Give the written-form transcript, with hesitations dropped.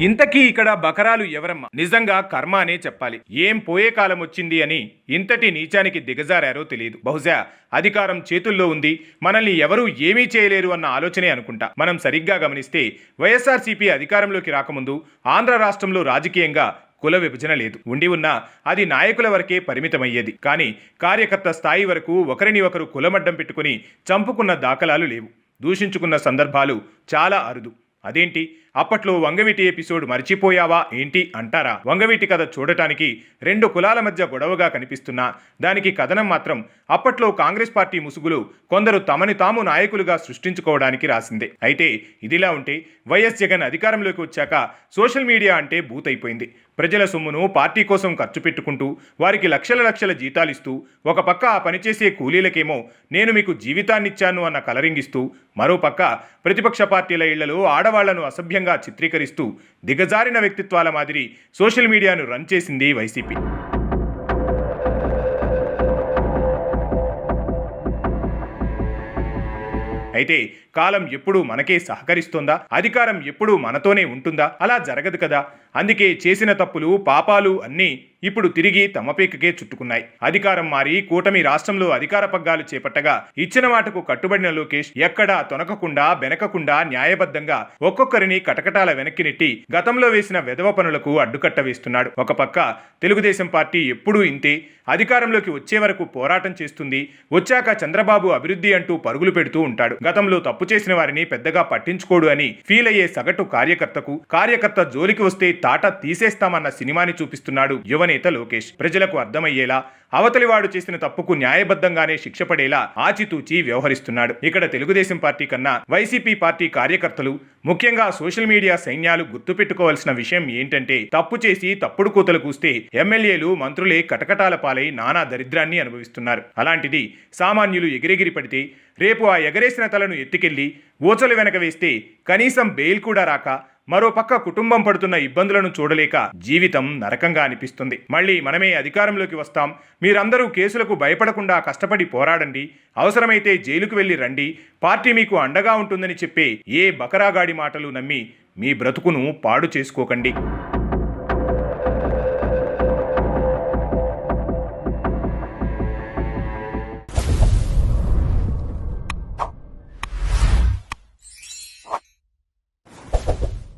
ఇంతకీ ఇక్కడ బకరాలు ఎవరమ్మా? నిజంగా కర్మ అనే చెప్పాలి. ఏం పోయే కాలం వచ్చింది అని ఇంతటి నీచానికి దిగజారారో తెలియదు. బహుశా అధికారం చేతుల్లో ఉంది, మనల్ని ఎవరూ ఏమీ చేయలేరు అన్న ఆలోచనే అనుకుంటా. మనం సరిగ్గా గమనిస్తే వైఎస్ఆర్సీపీ అధికారంలోకి రాకముందు ఆంధ్ర రాష్ట్రంలో రాజకీయంగా కుల విభజన లేదు. ఉండి ఉన్నా అది నాయకుల వరకే పరిమితమయ్యేది. కానీ కార్యకర్త స్థాయి వరకు ఒకరిని ఒకరు కులమడ్డం పెట్టుకుని చంపుకున్న దాఖలాలు లేవు. దూషించుకున్న సందర్భాలు చాలా అరుదు. అదేంటి, అప్పట్లో వంగవీటి ఎపిసోడ్ మర్చిపోయావా ఏంటి అంటారా? వంగవీటి కథ చూడటానికి రెండు కులాల మధ్య గొడవగా కనిపిస్తున్నా దానికి కథనం మాత్రం అప్పట్లో కాంగ్రెస్ పార్టీ ముసుగులు కొందరు తమని తాము నాయకులుగా సృష్టించుకోవడానికి రాసిందే. అయితే ఇదిలా ఉంటే వైఎస్ జగన్ అధికారంలోకి వచ్చాక సోషల్ మీడియా అంటే బూతైపోయింది. ప్రజల సొమ్మును పార్టీ కోసం ఖర్చు పెట్టుకుంటూ వారికి లక్షల జీతాలిస్తూ ఒక పక్క ఆ పనిచేసే కూలీలకేమో నేను మీకు జీవితాన్నిచ్చాను అన్న కలరింగిస్తూ మరోపక్క ప్రతిపక్ష పార్టీల ఇళ్లలో ఆడవాళ్లను అసభ్యంగా చిత్రీకరిస్తూ దిగజారిన వ్యక్తిత్వాల మాదిరి సోషల్ మీడియాను రన్ చేసింది వైసీపీ. అయితే కాలం ఎప్పుడూ మనకే సహకరిస్తుందా? అధికారం ఎప్పుడూ మనతోనే ఉంటుందా? అలా జరగదు కదా. అందుకే చేసిన తప్పులు పాపాలు అన్నీ ఇప్పుడు తిరిగి తమ పీకకే చుట్టుకున్నాయి. అధికారం మారి కూటమి రాష్ట్రంలో అధికార పగ్గాలు చేపట్టగా ఇచ్చిన మాటకు కట్టుబడిన లోకేష్ ఎక్కడా తొనకకుండా బెనకకుండా న్యాయబద్ధంగా ఒక్కొక్కరిని కటకటాల వెనక్కి నెట్టి గతంలో వేసిన వెధవ పనులకు అడ్డుకట్ట వేస్తున్నాడు. ఒక పక్క తెలుగుదేశం పార్టీ ఎప్పుడూ ఇంతే, అధికారంలోకి వచ్చే వరకు పోరాటం చేస్తుంది, వచ్చాక చంద్రబాబు అభివృద్ధి అంటూ పరుగులు పెడుతూ ఉంటాడు. గతంలో తప్పు చేసిన వారిని పెద్దగా పట్టించుకోడు అని ఫీల్ అయ్యే సగటు కార్యకర్త జోలికి వస్తే తాట తీసేస్తామన్న సినిమాని చూపిస్తున్నాడు యువనేత లోకేష్. ప్రజలకు అర్థమయ్యేలా, అవతలివాడు చేసిన తప్పుకు న్యాయబద్ధంగానే శిక్ష పడేలా ఆచితూచి వ్యవహరిస్తున్నాడు. ఇక్కడ తెలుగుదేశం పార్టీ కన్నా వైసీపీ పార్టీ కార్యకర్తలు, ముఖ్యంగా సోషల్ మీడియా సైన్యాలు గుర్తుపెట్టుకోవాల్సిన విషయం ఏంటంటే, తప్పు చేసి తప్పుడు కూతలు కూస్తే ఎమ్మెల్యేలు మంత్రులే కటకటాల పాలై నానా దరిద్రాన్ని అనుభవిస్తున్నారు. అలాంటిది సామాన్యులు ఎగిరెగిరి పడితే రేపు ఆ ఎగరేసిన తలను ఎత్తుకెళ్లి ఊచలు వెనక వేస్తే కనీసం బెయిల్ కూడా రాక మరోపక్క కుటుంబం పడుతున్న ఇబ్బందులను చూడలేక జీవితం నరకంగా అనిపిస్తుంది. మళ్ళీ మనమే అధికారంలోకి వస్తాం, మీరందరూ కేసులకు భయపడకుండా కష్టపడి పోరాడండి, అవసరమైతే జైలుకు వెళ్లి రండి, పార్టీ మీకు అండగా ఉంటుందని చెప్పే ఏ బకరాగాడి మాటలు నమ్మి మీ బ్రతుకును పాడు చేసుకోకండి.